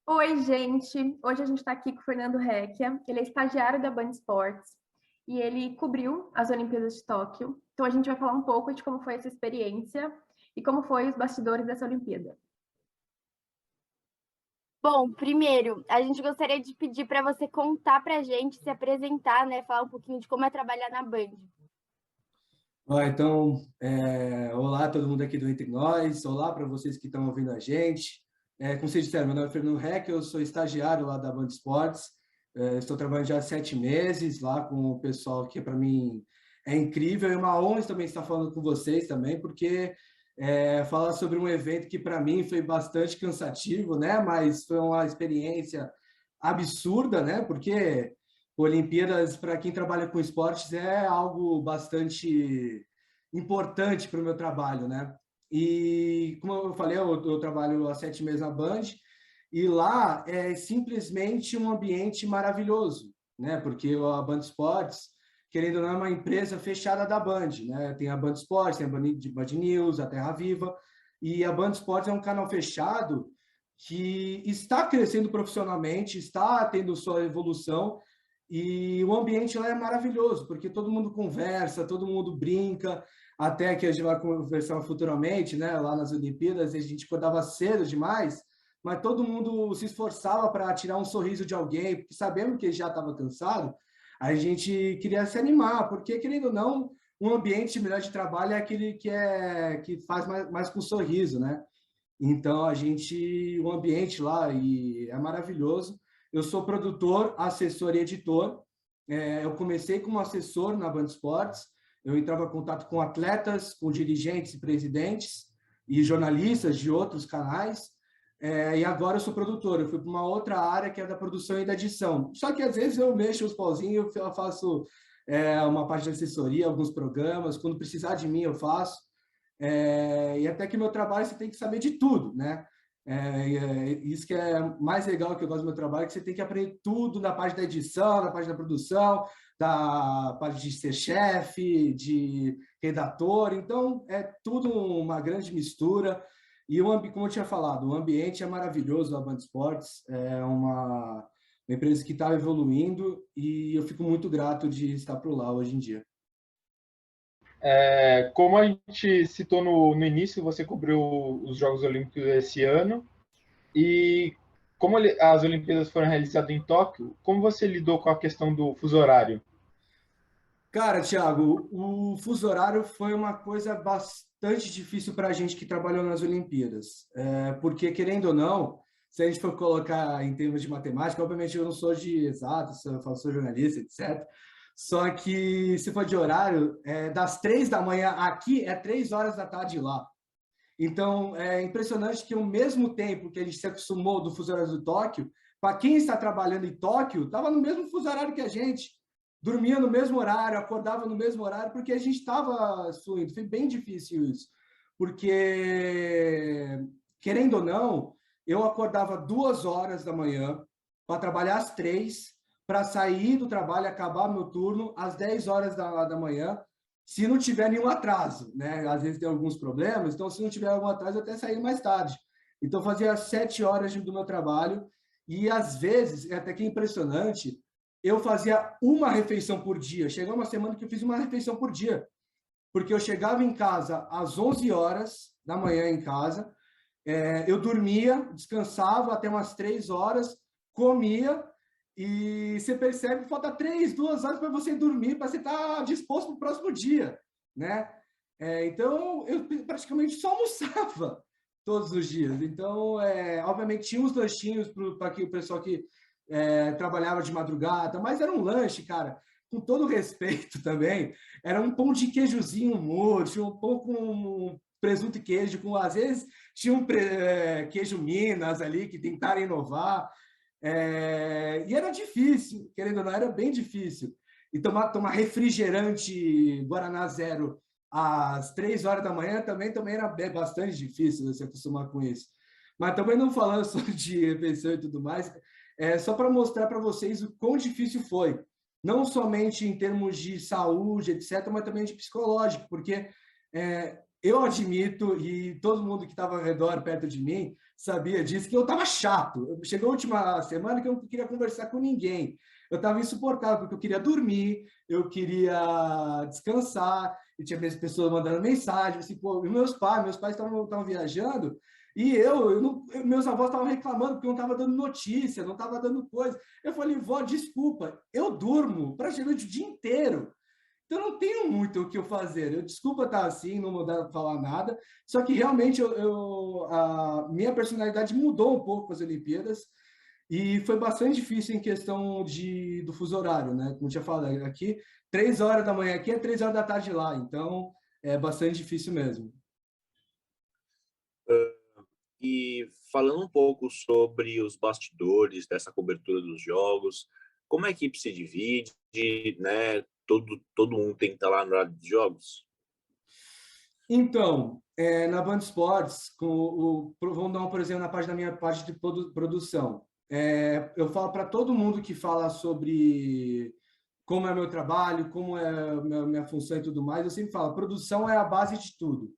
Oi, gente! Hoje a gente está aqui com o Fernando Recchia. Ele é estagiário da Band Esportes e ele cobriu as Olimpíadas de Tóquio. Então a gente vai falar um pouco de como foi essa experiência e como foi os bastidores dessa Olimpíada. Bom, primeiro, a gente gostaria de pedir para você contar para a gente, se apresentar, né, falar um pouquinho de como é trabalhar na Band. Olá todo mundo aqui do Entre Nós, olá para vocês que estão ouvindo a gente. Como vocês disseram, meu nome é Fernando Reck, eu sou estagiário lá da Band Esportes. Estou trabalhando já há 7 meses lá com o pessoal que para mim é incrível. É uma honra também estar falando com vocês também, porque falar sobre um evento que para mim foi bastante cansativo, né? Mas foi uma experiência absurda, né? Porque Olimpíadas, para quem trabalha com esportes, é algo bastante importante para o meu trabalho, né? E, como eu falei, eu trabalho há 7 meses na Band, e lá é simplesmente um ambiente maravilhoso, né? Porque a Band Esportes, querendo ou não, é uma empresa fechada da Band, né? Tem a Band Esportes, tem a Band News, a Terra Viva, e a Band Esportes é um canal fechado que está crescendo profissionalmente, está tendo sua evolução, e o ambiente lá é maravilhoso, porque todo mundo conversa, todo mundo brinca, até que a gente vai conversar futuramente, né? Lá nas Olimpíadas, a gente acordava cedo demais, mas todo mundo se esforçava para tirar um sorriso de alguém, porque sabendo que ele já estava cansado, a gente queria se animar, porque, querendo ou não, um ambiente melhor de trabalho é aquele que faz mais com sorriso, né? Então, o ambiente lá é maravilhoso. Eu sou produtor, assessor e editor. Eu comecei como assessor na Band Esportes. Eu entrava em contato com atletas, com dirigentes e presidentes e jornalistas de outros canais. E agora eu sou produtor. Eu fui para uma outra área que é da produção e da edição. Só que às vezes eu mexo os pauzinhos, eu faço uma parte de assessoria, alguns programas. Quando precisar de mim, eu faço. E até que meu trabalho você tem que saber de tudo, né? Isso que é mais legal que eu gosto do meu trabalho, que você tem que aprender tudo na parte da edição, na parte da produção, da parte de ser chefe, de redator. Então, é tudo uma grande mistura. E, como eu tinha falado, o ambiente é maravilhoso, a Band Esportes é uma empresa que está evoluindo e eu fico muito grato de estar por lá hoje em dia. Como a gente citou no início, você cobriu os Jogos Olímpicos esse ano e como as Olimpíadas foram realizadas em Tóquio, como você lidou com a questão do fuso horário? Cara, Thiago, o fuso horário foi uma coisa bastante difícil para a gente que trabalhou nas Olimpíadas, porque, querendo ou não, se a gente for colocar em termos de matemática, obviamente eu não sou de exatas, eu sou jornalista, etc. Só que, se for de horário, das 3 da manhã aqui, é 3 horas da tarde lá. Então, é impressionante que, ao mesmo tempo que a gente se acostumou do fuso horário do Tóquio, para quem está trabalhando em Tóquio, estava no mesmo fuso horário que a gente, dormia no mesmo horário, acordava no mesmo horário, porque a gente estava fluindo. Foi bem difícil isso, porque, querendo ou não, eu acordava 2 horas da manhã para trabalhar às 3, para sair do trabalho, acabar meu turno às 10 horas da manhã, se não tiver nenhum atraso, né? Às vezes tem alguns problemas, então se não tiver algum atraso, eu até sair mais tarde. Então fazia 7 horas do meu trabalho e às vezes, é até que impressionante, eu fazia uma refeição por dia. Chegou uma semana que eu fiz uma refeição por dia, porque eu chegava em casa às 11 horas da manhã em casa, eu dormia, descansava até umas 3 horas, comia, e você percebe que falta 2 horas para você dormir, para você estar disposto para o próximo dia, né? Então, eu praticamente só almoçava todos os dias. Então, obviamente, tinha uns lanchinhos para o pessoal que trabalhava de madrugada, mas era um lanche, cara, com todo respeito também, era um pão de queijozinho murcho, um pão com presunto e queijo, às vezes tinha queijo Minas ali, que tentaram inovar, e era difícil, querendo ou não, era bem difícil. E tomar refrigerante Guaraná Zero às 3 horas da manhã também era bastante difícil se acostumar com isso. Mas também não falando só de refeição e tudo mais, só para mostrar para vocês o quão difícil foi. Não somente em termos de saúde, etc., mas também de psicológico, porque eu admito, e todo mundo que estava ao redor, perto de mim, sabia disso, que eu estava chato. Chegou a última semana que eu não queria conversar com ninguém. Eu estava insuportável, porque eu queria dormir, eu queria descansar, e tinha pessoas mandando mensagem, assim, pô, meus pais estavam viajando, e meus avós estavam reclamando porque eu não estava dando notícia, não estava dando coisa. Eu falei, vó, desculpa, eu durmo praticamente o dia inteiro. Então, não tenho muito o que eu fazer. Eu desculpa estar assim, não mudar falar nada, só que realmente a minha personalidade mudou um pouco com as Olimpíadas e foi bastante difícil em questão do fuso horário, né? Como eu tinha falado, aqui, 3 horas da manhã aqui é 3 horas da tarde lá, então é bastante difícil mesmo. E falando um pouco sobre os bastidores dessa cobertura dos jogos, como a equipe se divide, né? Todo mundo tem que estar lá no horário dos jogos? Então, na Band Esportes, vamos dar por exemplo, na parte da minha parte de produção. Eu falo para todo mundo que fala sobre como é meu trabalho, como é a minha função e tudo mais, eu sempre falo, produção é a base de tudo.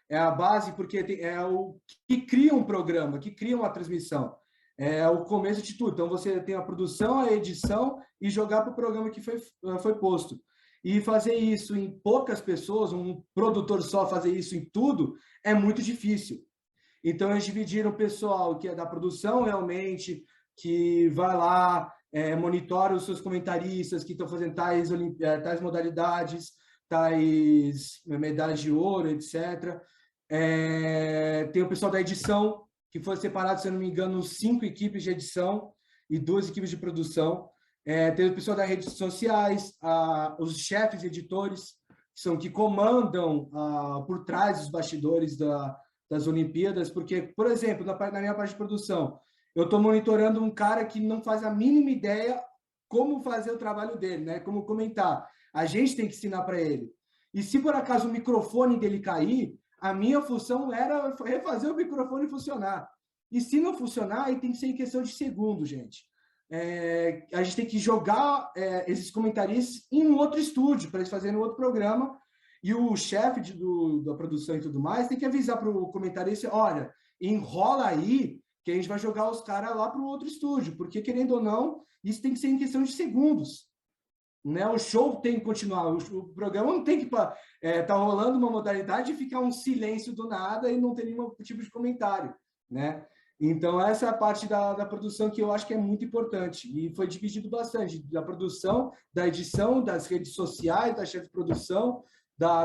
É a base porque é o que cria um programa, que cria uma transmissão. É o começo de tudo. Então, você tem a produção, a edição e jogar para o programa que foi posto. E fazer isso em poucas pessoas, um produtor só fazer isso em tudo, é muito difícil. Então, eles dividiram o pessoal que é da produção realmente, que vai lá, monitora os seus comentaristas que estão fazendo tais modalidades, tais medalhas de ouro, etc. Tem o pessoal da edição, que foi separado, se eu não me engano, 5 equipes de edição e 2 equipes de produção. Tem o pessoal das redes sociais, os chefes editores, que comandam por trás dos bastidores das Olimpíadas, porque, por exemplo, na minha parte de produção, eu estou monitorando um cara que não faz a mínima ideia como fazer o trabalho dele, né? Como comentar. A gente tem que ensinar para ele. E se por acaso o microfone dele cair, a minha função era refazer o microfone funcionar. E se não funcionar, aí tem que ser em questão de segundo, gente. A gente tem que jogar esses comentaristas em um outro estúdio, para eles fazerem um outro programa, e o chefe da produção e tudo mais tem que avisar para o comentarista, olha, enrola aí, que a gente vai jogar os caras lá para o outro estúdio, porque, querendo ou não, isso tem que ser em questão de segundos. Né? O show tem que continuar, o programa não tem que tá rolando uma modalidade e ficar um silêncio do nada e não ter nenhum tipo de comentário, né? Então, essa é a parte da produção que eu acho que é muito importante e foi dividido bastante, da produção, da edição, das redes sociais, da chefe de produção,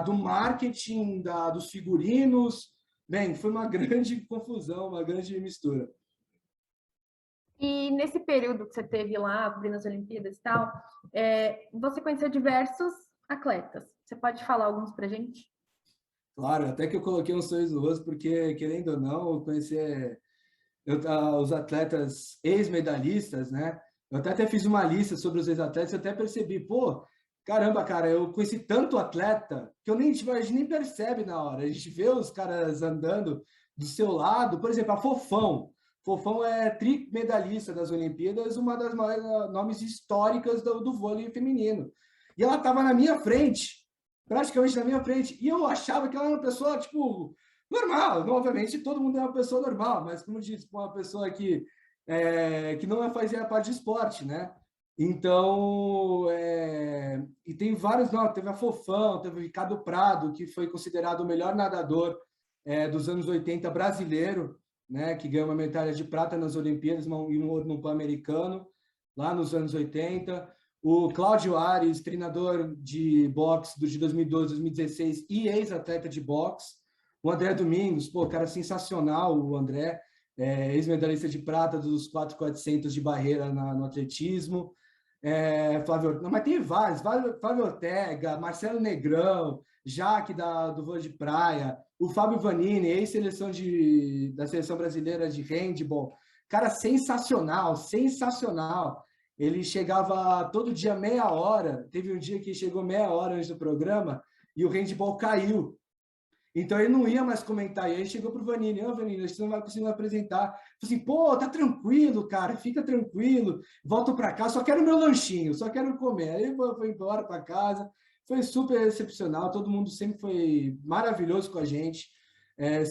do marketing, dos figurinos. Bem, foi uma grande confusão, uma grande mistura. E nesse período que você teve lá, cobrindo as Olimpíadas e tal, você conheceu diversos atletas. Você pode falar alguns pra gente? Claro, até que eu coloquei um sorriso no rosto, porque, querendo ou não, eu conheci os atletas ex-medalhistas, né? Eu até fiz uma lista sobre os ex-atletas e até percebi, pô, caramba, cara, eu conheci tanto atleta que a gente nem percebe na hora. A gente vê os caras andando do seu lado, por exemplo, a Fofão. Fofão é trimedalhista das Olimpíadas, uma das maiores nomes históricas do vôlei feminino. E ela estava na minha frente, praticamente na minha frente, e eu achava que ela era uma pessoa, tipo, normal. Obviamente, todo mundo é uma pessoa normal, mas, como eu disse, uma pessoa que não fazia parte de esporte, né? Então, e tem vários nomes, teve a Fofão, teve o Ricardo Prado, que foi considerado o melhor nadador dos anos 80 brasileiro, né, que ganhou uma medalha de prata nas Olimpíadas e um ouro no Pan-Americano, lá nos anos 80. O Cláudio Ares, treinador de boxe de 2012, 2016 e ex-atleta de boxe. O André Domingos, pô, cara sensacional, o André, ex-medalhista de prata dos 4x400 de barreira no atletismo. Mas tem vários, Flávio Ortega, Marcelo Negrão, Jaque do vôlei de praia, o Fábio Vanini, ex-seleção da seleção brasileira de handball, cara sensacional, sensacional. Ele chegava todo dia meia hora, teve um dia que chegou meia hora antes do programa e o handball caiu. Então ele não ia mais comentar, e aí chegou para o Vanini, Vanini, você não vai conseguir me apresentar. Eu falei assim, pô, tá tranquilo, cara, fica tranquilo, volto para casa, só quero meu lanchinho, só quero comer. Aí eu fui embora para casa, foi super excepcional, todo mundo sempre foi maravilhoso com a gente,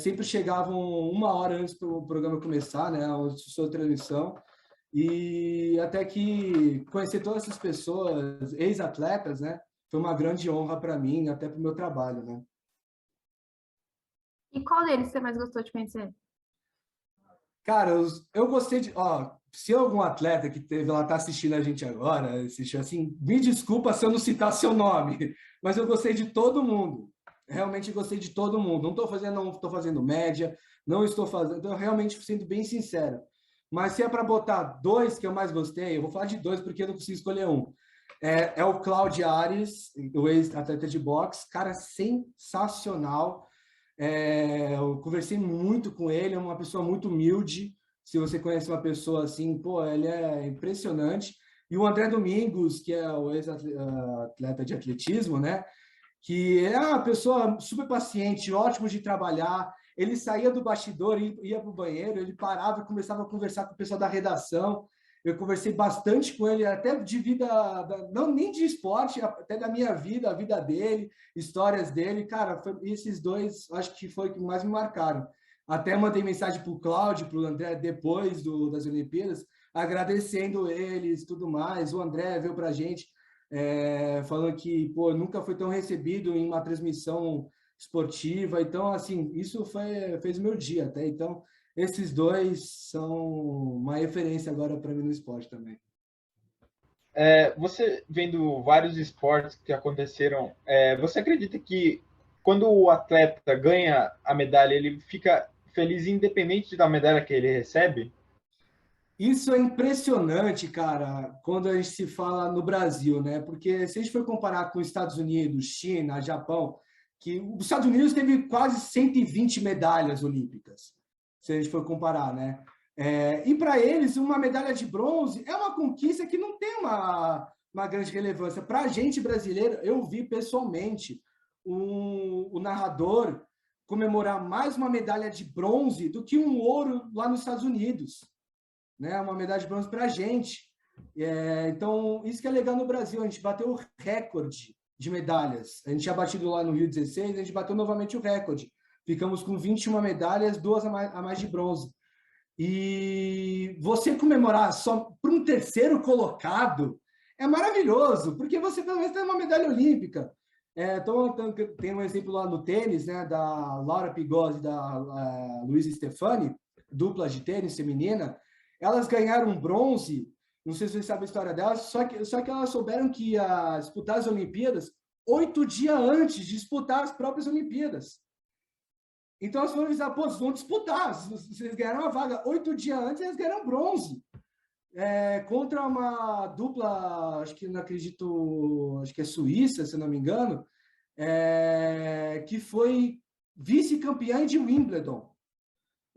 sempre chegavam 1 hora antes do programa começar, né, a sua transmissão, e até que conhecer todas essas pessoas, ex-atletas, né, foi uma grande honra para mim, até para o meu trabalho, né. E qual deles você mais gostou de conhecer? Cara, eu gostei de... Ó, se algum atleta que teve lá tá assistindo a gente agora, assistiu assim, me desculpa se eu não citar seu nome, mas eu gostei de todo mundo. Realmente gostei de todo mundo. Não estou fazendo média, não estou fazendo... Estou realmente sendo bem sincero. Mas se é para botar 2 que eu mais gostei, eu vou falar de 2 porque eu não consigo escolher um. É o Cláudio Ares, o ex-atleta de boxe, cara sensacional. Eu conversei muito com ele, é uma pessoa muito humilde. Se você conhece uma pessoa assim, pô, ele é impressionante. E o André Domingos, que é o ex-atleta de atletismo, né? Que é uma pessoa super paciente, ótimo de trabalhar. Ele saía do bastidor, ia para o banheiro, ele parava e começava a conversar com o pessoal da redação. Eu conversei bastante com ele, até de vida, não nem de esporte, até da minha vida, a vida dele, histórias dele. Cara, esses 2, acho que foi o que mais me marcaram. Até mandei mensagem para o Cláudio, para o André, depois das Olimpíadas, agradecendo eles, tudo mais. O André veio para a gente, falando que, pô, nunca foi tão recebido em uma transmissão esportiva. Então, assim, isso fez o meu dia até. Então, esses 2 são uma referência agora para mim no esporte também. Você vendo vários esportes que aconteceram, você acredita que quando o atleta ganha a medalha, ele fica feliz independente da medalha que ele recebe? Isso é impressionante, cara, quando a gente se fala no Brasil, né? Porque se a gente for comparar com os Estados Unidos, China, Japão, que os Estados Unidos teve quase 120 medalhas olímpicas, se a gente for comparar, né? E para eles, uma medalha de bronze é uma conquista que não tem uma grande relevância. Para a gente brasileiro, eu vi pessoalmente o narrador comemorar mais uma medalha de bronze do que um ouro lá nos Estados Unidos, né? Uma medalha de bronze para a gente. Então, isso que é legal no Brasil, a gente bateu o recorde de medalhas. A gente tinha batido lá no Rio 16, a gente bateu novamente o recorde. Ficamos com 21 medalhas, 2 a mais de bronze. E você comemorar só para um terceiro colocado é maravilhoso, porque você pelo menos tem uma medalha olímpica. Então, tem um exemplo lá no tênis, né, da Laura Pigossi e da Luísa Stefani, dupla de tênis feminina. Elas ganharam bronze, não sei se vocês sabem a história delas, só que elas souberam que ia disputar as Olimpíadas 8 dias antes de disputar as próprias Olimpíadas. Então, elas foram avisar, pô, vocês vão disputar, vocês ganharam a vaga. 8 dias antes, eles ganharam bronze. Contra uma dupla, acho que não acredito, acho que é Suíça, se não me engano, que foi vice-campeã de Wimbledon.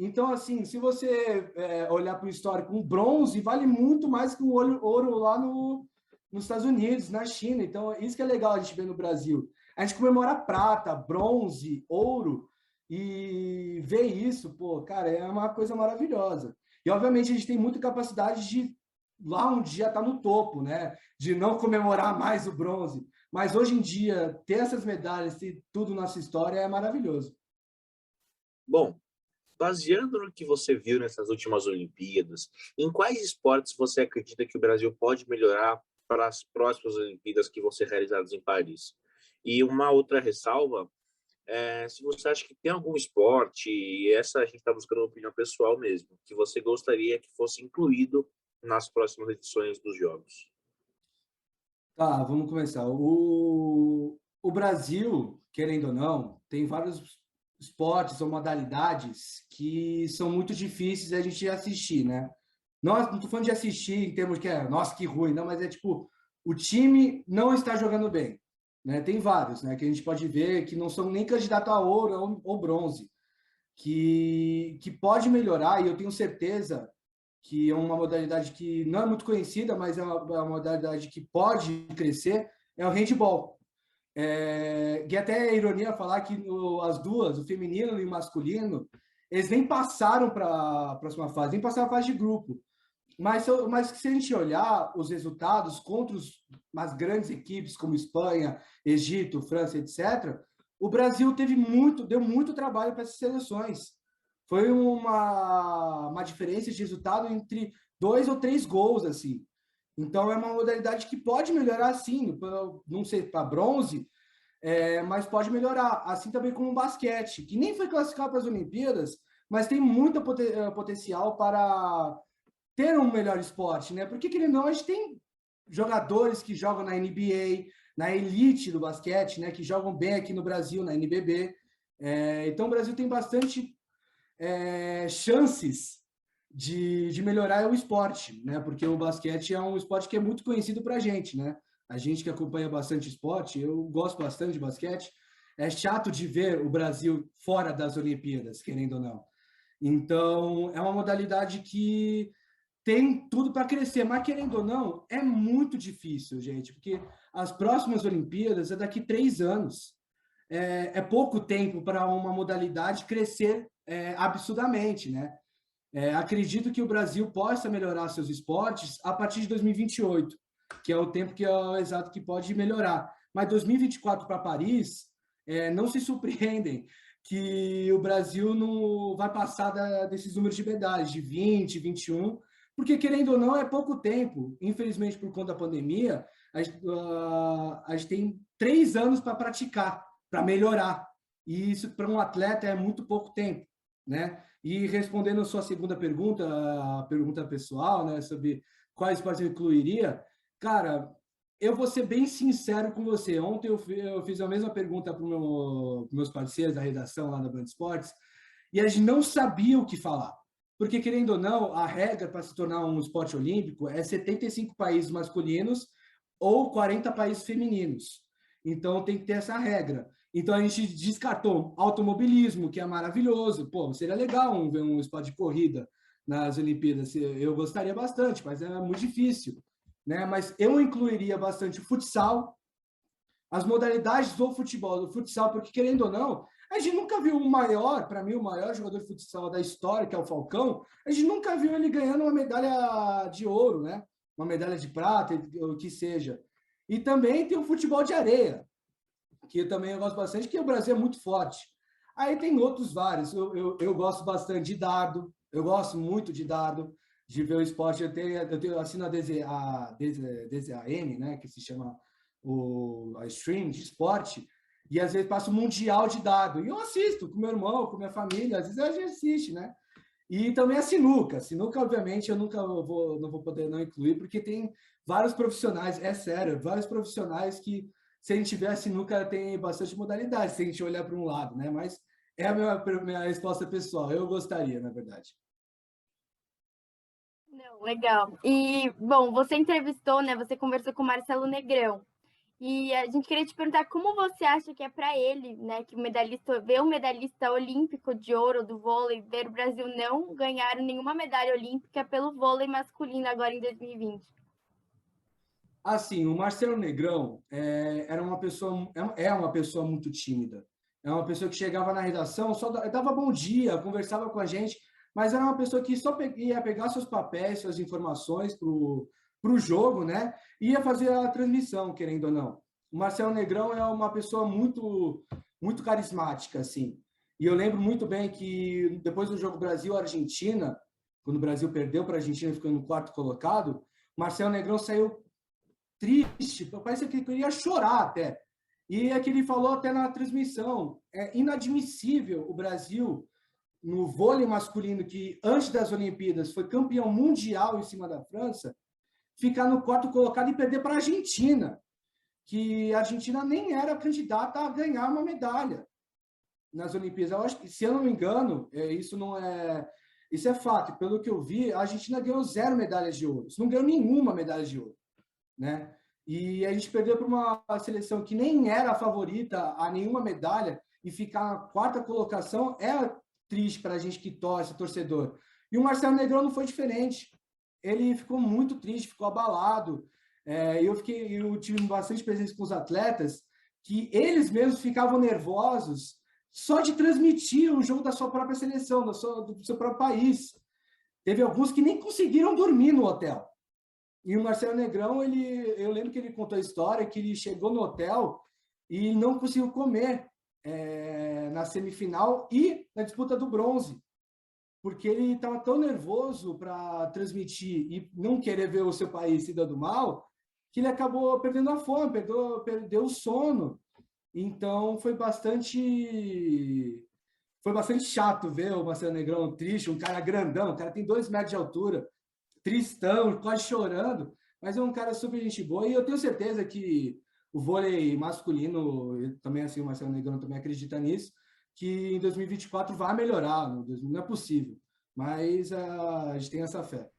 Então, assim, se você olhar para o histórico, um bronze vale muito mais que um ouro lá nos Estados Unidos, na China. Então, isso que é legal a gente ver no Brasil. A gente comemora prata, bronze, ouro, e ver isso, pô, cara, é uma coisa maravilhosa. E, obviamente, a gente tem muita capacidade de, lá um dia, estar no topo, né? De não comemorar mais o bronze. Mas, hoje em dia, ter essas medalhas, ter tudo na nossa história é maravilhoso. Bom, baseando no que você viu nessas últimas Olimpíadas, em quais esportes você acredita que o Brasil pode melhorar para as próximas Olimpíadas que vão ser realizadas em Paris? E uma outra ressalva, se você acha que tem algum esporte, e essa a gente está buscando uma opinião pessoal mesmo, que você gostaria que fosse incluído nas próximas edições dos Jogos. Tá, vamos começar. O Brasil, querendo ou não, tem vários esportes ou modalidades que são muito difíceis a gente assistir, né? Não estou falando de assistir em termos que nossa, que ruim, não, mas é tipo, o time não está jogando bem, né? Tem vários, né, que a gente pode ver que não são nem candidato a ouro ou bronze, que pode melhorar, e eu tenho certeza que é uma modalidade que não é muito conhecida, mas é uma modalidade que pode crescer, é o handball. Que até é ironia falar que as duas, o feminino e o masculino, eles nem passaram para a próxima fase, nem passaram a fase de grupo. Mas se a gente olhar os resultados contra as grandes equipes como Espanha, Egito, França, etc., o Brasil deu muito trabalho para essas seleções. Foi uma diferença de resultado entre 2 ou 3 gols, assim. Então, é uma modalidade que pode melhorar, sim, não sei, para bronze, mas pode melhorar. Assim também como o basquete, que nem foi classificado para as Olimpíadas, mas tem muito potencial para ter um melhor esporte, né? Porque, querendo ou não, a gente tem jogadores que jogam na NBA, na elite do basquete, né? Que jogam bem aqui no Brasil, na NBB. Então, o Brasil tem bastante chances de melhorar o esporte, né? Porque o basquete é um esporte que é muito conhecido para a gente, né? A gente que acompanha bastante esporte, eu gosto bastante de basquete. É chato de ver o Brasil fora das Olimpíadas, querendo ou não. Então, é uma modalidade que tem tudo para crescer, mas querendo ou não, é muito difícil, gente, porque as próximas Olimpíadas é daqui 3 anos. É pouco tempo para uma modalidade crescer absurdamente, né? Acredito que o Brasil possa melhorar seus esportes a partir de 2028, que é o tempo que é o exato que pode melhorar. Mas 2024 para Paris, não se surpreendem que o Brasil não vai passar desses números de medalhas, de 20, 21, porque, querendo ou não, é pouco tempo. Infelizmente, por conta da pandemia, a gente tem 3 anos para praticar, para melhorar. E isso, para um atleta, é muito pouco tempo, né? E respondendo a sua segunda pergunta, a pergunta pessoal, né, sobre quais esportes eu incluiria, cara, eu vou ser bem sincero com você. Ontem eu fiz a mesma pergunta para meus parceiros da redação lá da Band Esportes, e a gente não sabia o que falar. Porque, querendo ou não, a regra para se tornar um esporte olímpico é 75 países masculinos ou 40 países femininos. Então, tem que ter essa regra. Então, a gente descartou automobilismo, que é maravilhoso. Pô, seria legal ver um esporte de corrida nas Olimpíadas. Eu gostaria bastante, mas é muito difícil, né? Mas eu incluiria bastante o futsal, as modalidades do futebol, do futsal, porque, querendo ou não, a gente nunca viu o maior, para mim, o maior jogador de futsal da história, que é o Falcão, a gente nunca viu ele ganhando uma medalha de ouro, né? Uma medalha de prata, o que seja. E também tem o futebol de areia, que também eu gosto bastante, que o Brasil é muito forte. Aí tem outros vários. Eu gosto bastante de dardo, eu gosto muito de dardo, de ver o esporte. Eu assino a DZAM, né, que se chama a stream de esporte, e às vezes passo o Mundial de Dardo. E eu assisto com meu irmão, com minha família, às vezes a gente assiste, né? E também a sinuca. Sinuca, obviamente, eu não vou poder não incluir, porque tem vários profissionais, é sério, vários profissionais que, se a gente tiver a sinuca, tem bastante modalidade, se a gente olhar para um lado, né? Mas é a minha resposta pessoal. Eu gostaria, na verdade. Não, legal. E, bom, você entrevistou, né? Você conversou com o Marcelo Negrão. E a gente queria te perguntar como você acha que é para ele, né? Que ver um medalhista olímpico de ouro do vôlei, ver o Brasil não ganhar nenhuma medalha olímpica pelo vôlei masculino agora em 2020. Assim, o Marcelo Negrão é uma pessoa muito tímida. É uma pessoa que chegava na redação, só dava bom dia, conversava com a gente, mas era uma pessoa que só ia pegar seus papéis, suas informações para o jogo, né? E ia fazer a transmissão, querendo ou não. O Marcelo Negrão é uma pessoa muito, muito carismática, assim. E eu lembro muito bem que depois do jogo Brasil-Argentina, quando o Brasil perdeu para a Argentina, ficando no 4º colocado, o Marcelo Negrão saiu triste, parece que ele queria chorar até. E é que ele falou até na transmissão, é inadmissível o Brasil, no vôlei masculino, que antes das Olimpíadas foi campeão mundial em cima da França, ficar no 4º colocado e perder para a Argentina, que a Argentina nem era candidata a ganhar uma medalha nas Olimpíadas. Eu acho que, se eu não me engano, isso é fato. Pelo que eu vi, a Argentina ganhou 0 medalhas de ouro. Não ganhou nenhuma medalha de ouro, né? E a gente perdeu para uma seleção que nem era a favorita a nenhuma medalha, e ficar na 4ª colocação é triste para a gente que torce, torcedor. E o Marcelo Negrão não foi diferente. Ele ficou muito triste, ficou abalado. Eu tive bastante presença com os atletas, que eles mesmos ficavam nervosos só de transmitir o jogo da sua própria seleção, do seu próprio país. teve alguns que nem conseguiram dormir no hotel. E o Marcelo Negrão, eu lembro que ele contou a história que ele chegou no hotel e não conseguiu comer na semifinal e na disputa do bronze, porque ele estava tão nervoso para transmitir e não querer ver o seu país se dando mal, que ele acabou perdendo a fome, perdeu o sono. Então, foi bastante chato ver o Marcelo Negrão triste, um cara grandão, o cara tem 2 metros de altura, tristão, quase chorando, mas é um cara super gente boa, e eu tenho certeza que o vôlei masculino, também assim, o Marcelo Negrão também acredita nisso, que em 2024 vai melhorar, não é possível, mas a gente tem essa fé.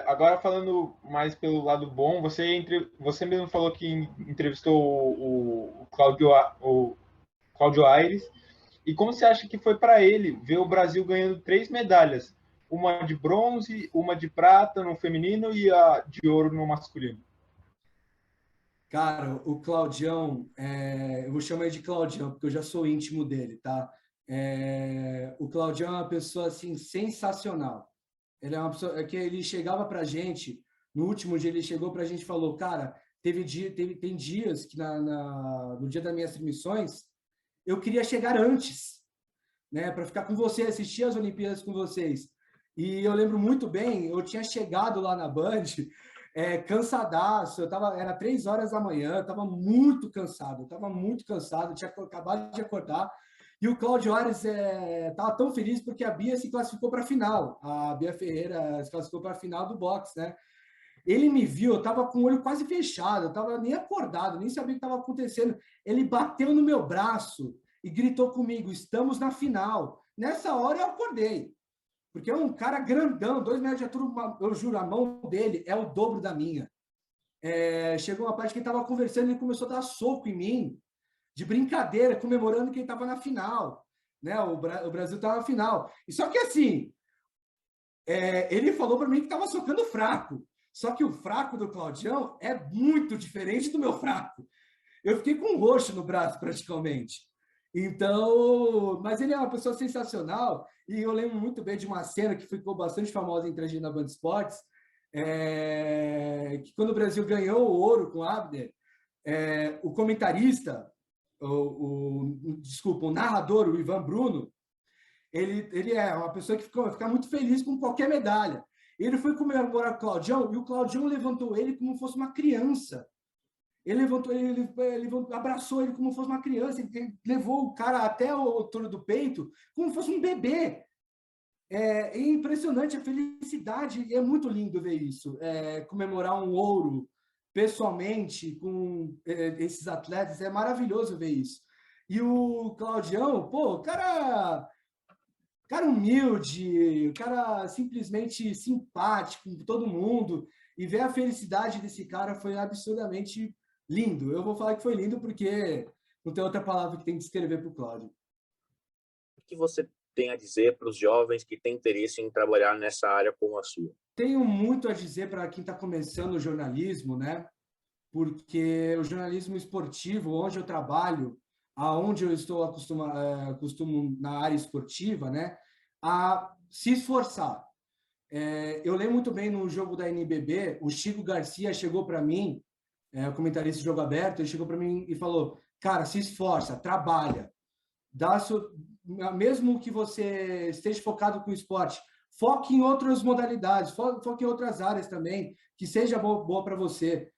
Agora falando mais pelo lado bom, você mesmo falou que entrevistou o Cláudio Aires, e como você acha que foi para ele ver o Brasil ganhando 3 medalhas, uma de bronze, uma de prata no feminino e a de ouro no masculino? Cara, o Claudião, eu vou chamar ele de Claudião, porque eu já sou íntimo dele, tá? O Claudião é uma pessoa, assim, sensacional. Ele é uma pessoa que ele chegava pra gente, no último dia ele chegou pra gente e falou, cara, tem dias que no dia das minhas transmissões, eu queria chegar antes, né, para ficar com você, assistir as Olimpíadas com vocês. E eu lembro muito bem, eu tinha chegado lá na Band, cansadaço, era 3 horas da manhã, eu estava muito cansado, tinha acabado de acordar, e o Cláudio Aires estava tão feliz porque a Bia se classificou para a final, a Bia Ferreira se classificou para a final do boxe, né? Ele me viu, eu estava com o olho quase fechado, eu estava nem acordado, nem sabia o que estava acontecendo. Ele bateu no meu braço e gritou comigo, estamos na final. Nessa hora eu acordei, porque é um cara grandão, 2 metros de altura, eu juro, a mão dele é o dobro da minha. Chegou uma parte que ele estava conversando, ele começou a dar soco em mim, de brincadeira, comemorando que ele estava na final. Né? O Brasil estava na final. E só que assim, ele falou para mim que estava socando fraco. Só que o fraco do Claudião é muito diferente do meu fraco. Eu fiquei com um roxo no braço, praticamente. Então, mas ele é uma pessoa sensacional, e eu lembro muito bem de uma cena que ficou bastante famosa entre a gente na Band Esportes, que quando o Brasil ganhou o ouro com o Abner, o comentarista, o narrador, o Ivan Bruno, ele é uma pessoa que fica muito feliz com qualquer medalha. Ele foi comemorar o Claudião, e o Claudião levantou ele como se fosse uma criança. Ele abraçou ele como se fosse uma criança, ele levou o cara até a altura do peito como se fosse um bebê. É impressionante a felicidade, é muito lindo ver isso. Comemorar um ouro pessoalmente com esses atletas, é maravilhoso ver isso. E o Claudião, pô, cara humilde, o cara simplesmente simpático com todo mundo, e ver a felicidade desse cara foi absurdamente lindo. Eu vou falar que foi lindo porque não tem outra palavra que tem que descrever para o Cláudio. O que você tem a dizer para os jovens que têm interesse em trabalhar nessa área como a sua? Tenho muito a dizer para quem está começando o jornalismo, né? Porque o jornalismo esportivo, onde eu trabalho, aonde eu estou acostumo na área esportiva, né? A se esforçar. Eu lembro muito bem no jogo da NBB, o Chico Garcia chegou para mim, o comentarista de Jogo Aberto, ele chegou para mim e falou, cara, se esforça, trabalha, mesmo que você esteja focado com o esporte, foque em outras modalidades, foque em outras áreas também, que seja boa para você.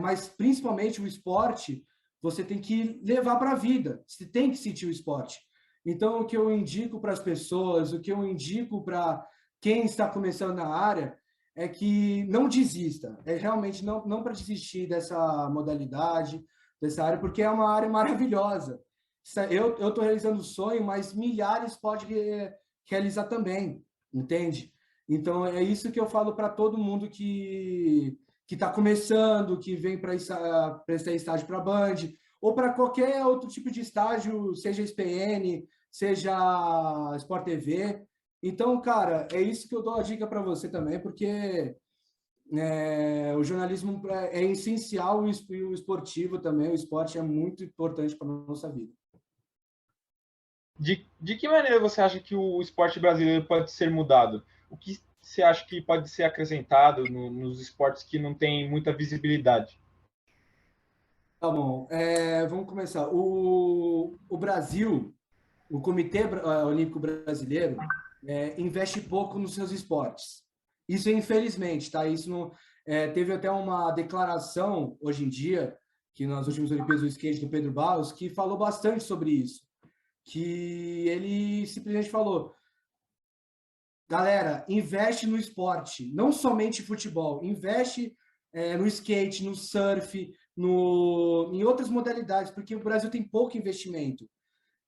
Mas, principalmente, o esporte, você tem que levar para a vida, você tem que sentir o esporte. Então, o que eu indico para as pessoas, o que eu indico para quem está começando na área, é que não desista. Realmente não para desistir dessa modalidade, dessa área, porque é uma área maravilhosa. Eu estou realizando o sonho, mas milhares podem realizar também, entende? Então, é isso que eu falo para todo mundo que está começando, que vem para prestar estágio para a Band, ou para qualquer outro tipo de estágio, seja SPN, seja Sport TV. Então, cara, é isso que eu dou a dica para você também, porque o jornalismo é essencial e o esportivo também, o esporte é muito importante para a nossa vida. De que maneira você acha que o esporte brasileiro pode ser mudado? O que você acha que pode ser acrescentado nos esportes que não têm muita visibilidade? Tá bom, vamos começar. O Brasil, o Olímpico Brasileiro, investe pouco nos seus esportes. Isso, infelizmente, tá? Isso não, teve até uma declaração, hoje em dia, que nas últimas Olimpíadas do skate do Pedro Barros, que falou bastante sobre isso. Que ele simplesmente falou: galera, investe no esporte, não somente futebol, investe no skate, no surf, em outras modalidades, porque o Brasil tem pouco investimento.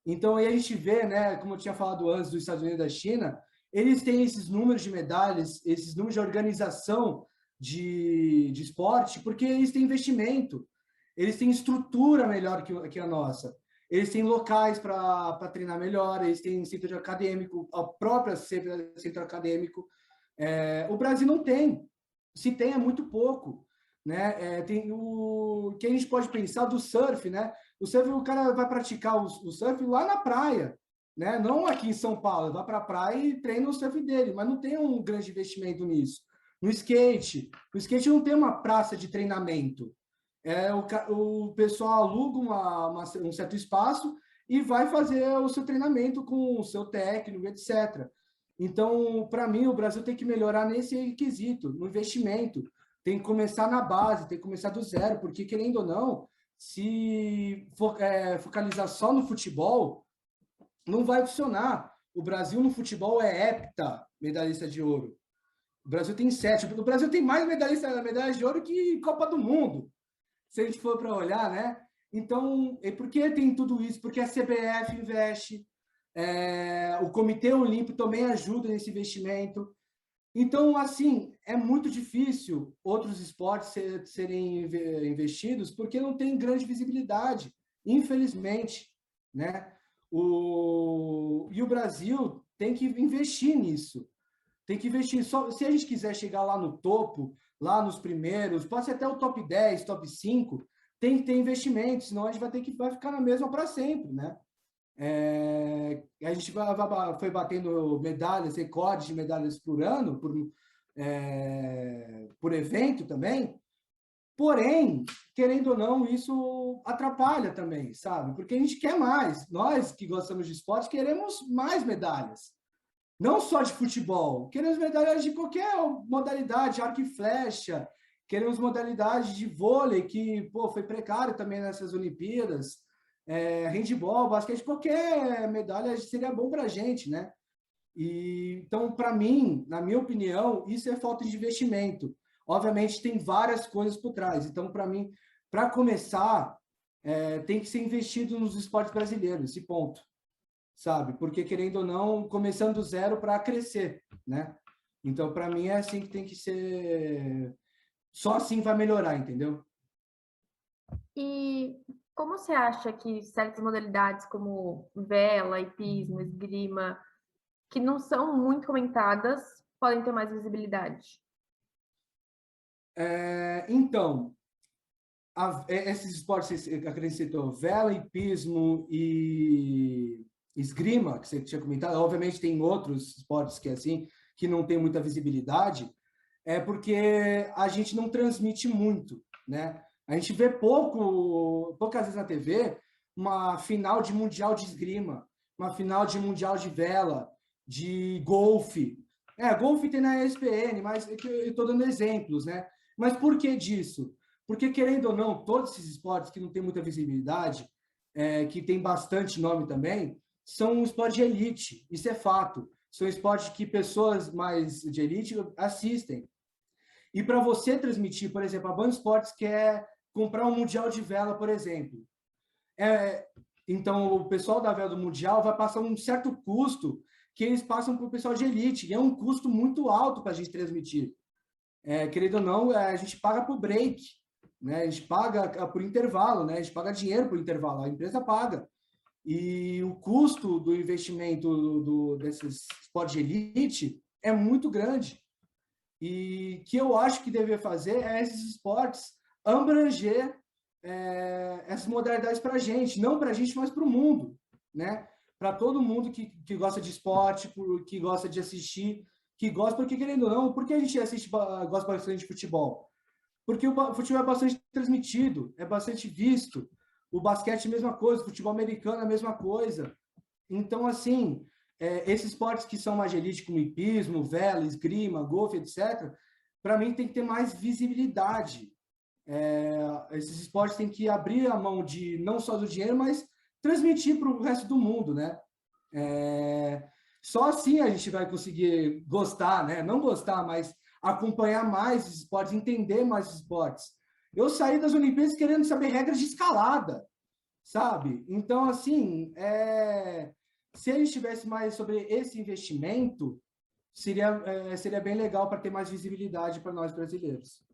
Então, aí a gente vê, né, como eu tinha falado antes dos Estados Unidos e da China, eles têm esses números de medalhas, esses números de organização de esporte, porque eles têm investimento, eles têm estrutura melhor que a nossa. Eles têm locais para treinar melhor, eles têm centro acadêmico, a própria centro acadêmico. O Brasil não tem. Se tem, é muito pouco. Né? Tem o que a gente pode pensar do surf, né? O surf, o cara vai praticar o surf lá na praia, né? Não aqui em São Paulo, vai para a praia e treina o surf dele, mas não tem um grande investimento nisso. No skate não tem uma praça de treinamento. O pessoal aluga um certo espaço e vai fazer o seu treinamento com o seu técnico, etc. Então, para mim, o Brasil tem que melhorar nesse quesito, no investimento. Tem que começar na base, tem que começar do zero, porque, querendo ou não, se focalizar só no futebol, não vai funcionar. O Brasil no futebol é hepta medalhista de ouro. O Brasil tem 7. O Brasil tem mais medalhas de ouro que Copa do Mundo, se a gente for para olhar, né? Então, por que tem tudo isso? Porque a CBF investe, o Comitê Olímpico também ajuda nesse investimento. Então, assim, é muito difícil outros esportes serem investidos porque não tem grande visibilidade, infelizmente, né? E o Brasil tem que investir nisso. Tem que investir. Se a gente quiser chegar lá no topo, lá nos primeiros, pode ser até o top 10, top 5, tem que ter investimento, senão a gente vai ficar na mesma para sempre, né? A gente foi batendo medalhas, recordes de medalhas por ano, por evento também. Porém, querendo ou não, isso atrapalha também, sabe? Porque a gente quer mais. Nós que gostamos de esporte queremos mais medalhas. Não só de futebol, queremos medalhas de qualquer modalidade, arco e flecha, queremos modalidade de vôlei, que foi precário também nessas Olimpíadas, handebol, basquete, qualquer medalha seria bom para a gente, né? Então, para mim, na minha opinião, isso é falta de investimento. Obviamente, tem várias coisas por trás. Então, para mim, para começar, tem que ser investido nos esportes brasileiros, esse ponto. Sabe? Porque, querendo ou não, começando do zero para crescer, né? Então, para mim, é assim que tem que ser. Só assim vai melhorar, entendeu? E como você acha que certas modalidades como vela, hipismo, esgrima, que não são muito comentadas, podem ter mais visibilidade? Então, esses esportes que você acrescentou, vela, hipismo e esgrima, que você tinha comentado, obviamente tem outros esportes que assim, que não tem muita visibilidade, porque a gente não transmite muito, né? A gente vê poucas vezes na TV, uma final de mundial de esgrima, uma final de mundial de vela, de golfe. Golfe tem na ESPN, mas eu estou dando exemplos, né? Mas por que disso? Porque, querendo ou não, todos esses esportes que não têm muita visibilidade, que tem bastante nome também, são esportes de elite, isso é fato. São esportes que pessoas mais de elite assistem. E para você transmitir, por exemplo, a Band Esportes quer comprar um Mundial de Vela, por exemplo. Então, o pessoal da vela do Mundial vai passar um certo custo que eles passam para o pessoal de elite, e é um custo muito alto para a gente transmitir. Querido ou não, a gente paga por break, né? A gente paga por intervalo, né? A gente paga dinheiro por intervalo, a empresa paga. E o custo do investimento desses esportes de elite é muito grande. E que eu acho que deveria fazer é esses esportes abranger essas modalidades para a gente, não para a gente, mas para o mundo, né? para todo mundo que gosta de esporte, que gosta de assistir, que gosta, porque querendo ou não, por que a gente gosta bastante de futebol? Porque o futebol é bastante transmitido, é bastante visto. O basquete, mesma coisa, o futebol americano, a mesma coisa. Então, assim, esses esportes que são mais de elite, como hipismo, vela, esgrima, golfe, etc., para mim tem que ter mais visibilidade. Esses esportes têm que abrir a mão de não só do dinheiro, mas transmitir para o resto do mundo, né? Só assim a gente vai conseguir gostar, né? Não gostar, mas acompanhar mais os esportes, entender mais os esportes. Eu saí das Olimpíadas querendo saber regras de escalada, sabe? Então, assim, se a gente tivesse mais sobre esse investimento, seria bem legal para ter mais visibilidade para nós brasileiros.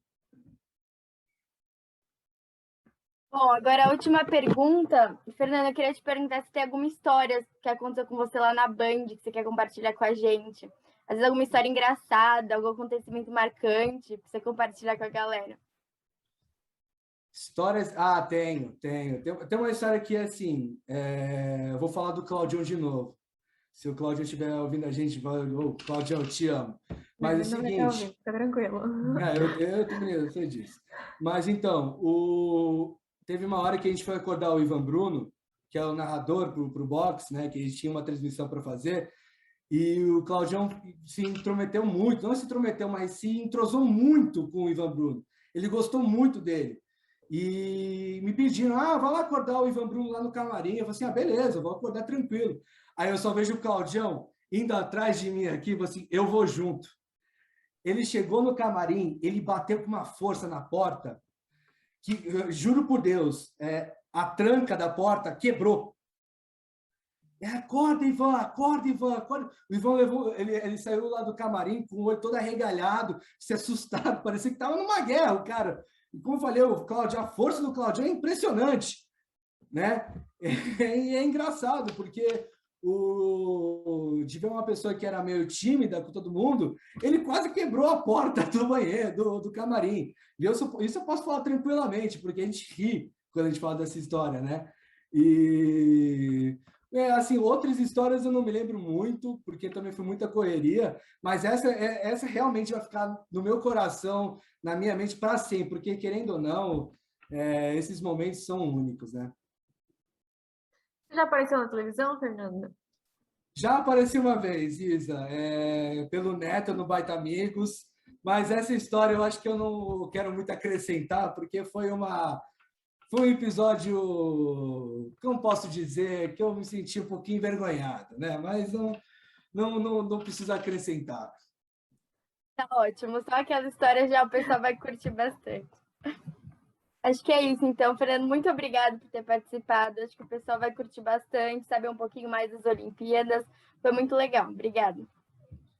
Bom, agora a última pergunta. Fernanda, eu queria te perguntar se tem alguma história que aconteceu com você lá na Band, que você quer compartilhar com a gente. Às vezes alguma história engraçada, algum acontecimento marcante, para você compartilhar com a galera. Histórias? Ah, tenho. Tem uma história que, assim, eu vou falar do Claudião de novo. Se o Claudião estiver ouvindo a gente, Claudião, eu te amo. Mas é o seguinte... Fica tranquilo. Eu também sei disso. Mas, então, teve uma hora que a gente foi acordar o Ivan Bruno, que é o narrador para o boxe, né, que a gente tinha uma transmissão para fazer, e o Claudião se intrometeu muito, não se intrometeu, mas se entrosou muito com o Ivan Bruno. Ele gostou muito dele. E me pediram, vai lá acordar o Ivan Bruno lá no camarim. Eu falei assim, beleza, eu vou acordar tranquilo. Aí eu só vejo o Claudião indo atrás de mim aqui, assim, eu vou junto. Ele chegou no camarim, ele bateu com uma força na porta, que, juro por Deus, a tranca da porta quebrou. Acorda, Ivan, acorda, Ivan, acorda. O Ivan levou, ele saiu lá do camarim com o olho todo arregalado, se assustado, parecia que estava numa guerra, o cara. E como eu falei, a força do Claudio é impressionante, né? E é engraçado, porque de ver uma pessoa que era meio tímida com todo mundo, ele quase quebrou a porta do banheiro, do camarim. E isso eu posso falar tranquilamente, porque a gente ri quando a gente fala dessa história, né? E... assim, outras histórias eu não me lembro muito, porque também foi muita correria, mas essa realmente vai ficar no meu coração, na minha mente para sempre, porque, querendo ou não, esses momentos são únicos, né? Você já apareceu na televisão, Fernanda? Já apareci uma vez, Isa, pelo Neto, no Baita Amigos, mas essa história eu acho que eu não quero muito acrescentar, porque foi um episódio, como posso dizer, que eu me senti um pouquinho envergonhado, né? Mas não precisa acrescentar. Tá ótimo, só aquela história já o pessoal vai curtir bastante. Acho que é isso, então, Fernando, muito obrigada por ter participado. Acho que o pessoal vai curtir bastante, saber um pouquinho mais das Olimpíadas. Foi muito legal. Obrigada.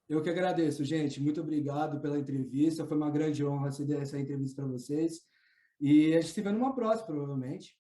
Eu que agradeço, gente. Muito obrigado pela entrevista. Foi uma grande honra essa entrevista para vocês. E a gente se vê numa próxima, provavelmente.